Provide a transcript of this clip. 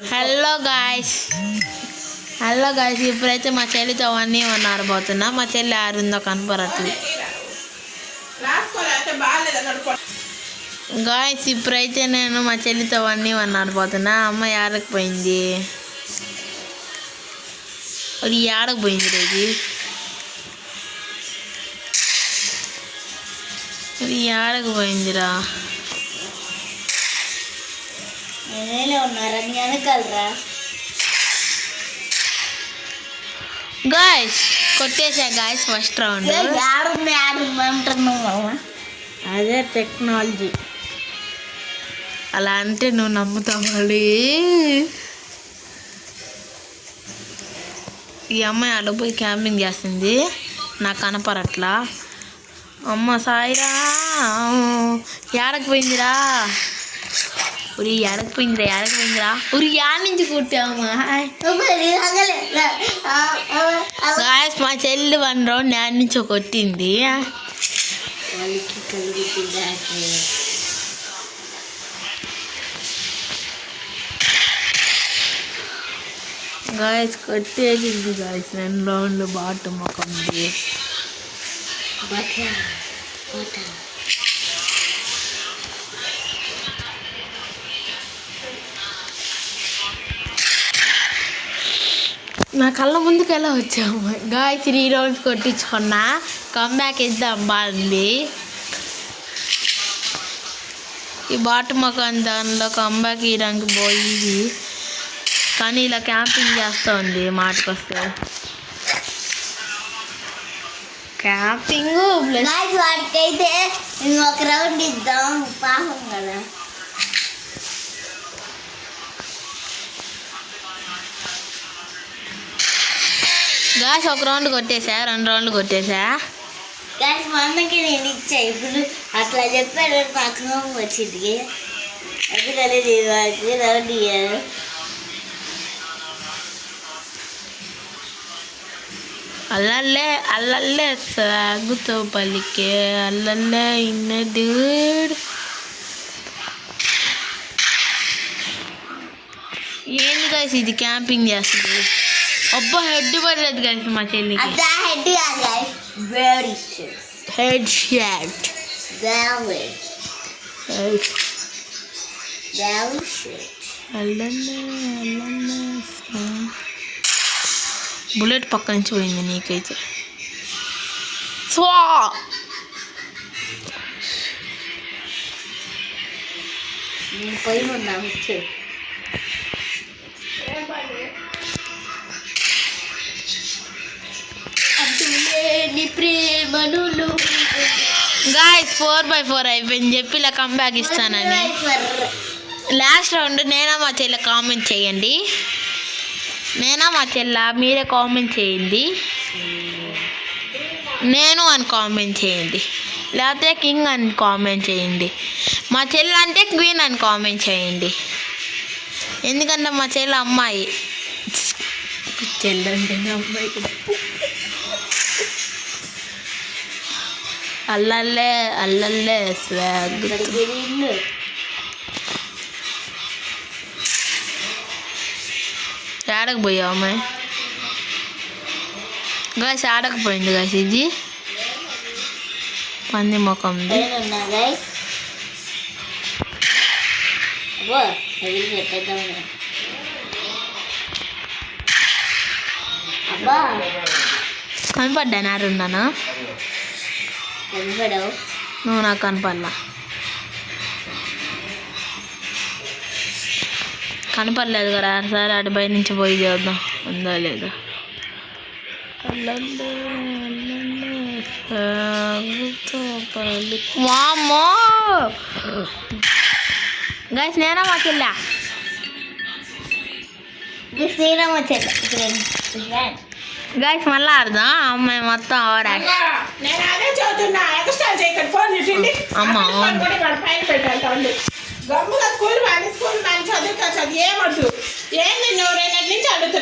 Hello guys ఇప్పుడైతే మా చెల్లితో అవన్నీ ఆడబోతున్నా. మా చెల్లి ఆరుందో కనపడట్లేదు. గాయ్స్ ఇప్పుడైతే నేను మా చెల్లితో అవన్నీ ఆడబోతున్నా. అమ్మ ఆడకపోయింది, అది ఆడకపోయింది. అది ఆడకపోయిందిరా. గాయ్స్ కొట్టేసా గాయ్స్ ఫస్ట్ రౌండ్. అదే టెక్నాలజీ, అలా అంటే నువ్వు నమ్ముతావు. ఈ అమ్మాయి అడపోయి క్యాంపింగ్ చేస్తుంది, నాకు కనపడట్లా. అమ్మ సాయిరా, ఏడకపోయిందిరా. ఉరి ఏడకపోయిందిరా. ఉరి యాడ్ నుంచి కొట్టామా. గాయస్ మా చెల్లి 1 రౌండ్ యాడ్ నుంచి కొట్టింది. గాయస్ కొట్టేసింది గాయస్ 2 రౌండ్లు బాటు మొక్కంది. నా కళ్ళ ముందుకు ఎలా వచ్చాము. గాయస్ 3 రౌండ్స్ కొట్టించుకున్నా, కమ్బ్యాక్ ఇద్దాం బాగుంది. ఈ బాటు మొక్కం దానిలో కమ్బ్యాక్ ఇయడానికి పోయింది, కానీ ఇలా క్యాంపింగ్ చేస్తూ ఉంది. మాటకొస్తే క్యాంపింగ్ ప్లస్ వాడికైతే ఒక రౌండ్ ఇద్దాం పాపం కదా. గాయస్ 1 రౌండ్ కొట్టేసా, 2 రౌండ్లు కొట్టేసా. గాయస్ మా అమ్మకి నేను ఇచ్చా. ఇప్పుడు అట్లా చెప్పాడు, నాకు వచ్చింది. అందుకనే నేను రౌండ్ ఇయ్యాను. అల్లల్లే సాగుతో పలికే అల్లల్లే ఇన్నడు. ఏంది గాయస్ ఇది క్యాంపింగ్ చేస్తుంది. అబ్బా హెడ్ పడలేదు గాయస్ మా చెల్లికి. హెడ్ షాట్ బుల్లెట్ పక్క నుంచి పోయింది నీకైతే. స్వా గాయస్ 4x4 అయిపోయింది చెప్పి ఇలా కమ్బ్యాక్ ఇస్తానని. లాస్ట్ రౌండ్ నేనా మా చెల్లి కామెంట్ చేయండి. నేనా మా చెల్ల మీరే కామెంట్ చేయండి. నేను అని కామెంట్ చేయండి, లేకపోతే కింగ్ అని కామెంట్ చేయండి. మా చెల్లి అంటే క్వీన్ అని కామెంట్ చేయండి, ఎందుకంటే మా చెల్లి అమ్మాయి. చెల్లి అంటే అమ్మాయి. అల్లల్లే స్వాగ్. ఆడకపోయావు అమ్మాయి. గాయస్ ఆడకపోయింది గాయస్, ఇది పంది ముఖంది. కనపడ్డా నారున్నానా? నువ్వు నాకు కనపడలా. కనపడలేదు కదా. సరే అటు బయట నుంచి పోయి చేద్దాం ఉందా లేదా. వామ్మో గాయస్ నేనా మా చెల్లా. గాయస్ మళ్ళీ ఆడదాం. అమ్మాయి మొత్తం ఆడా. అమ్మ గమ్ముగా స్కూల్ చదువుతా చదివేమద్దు. ఏంది నువ్వు 2 నుంచి అడుగుతున్నా.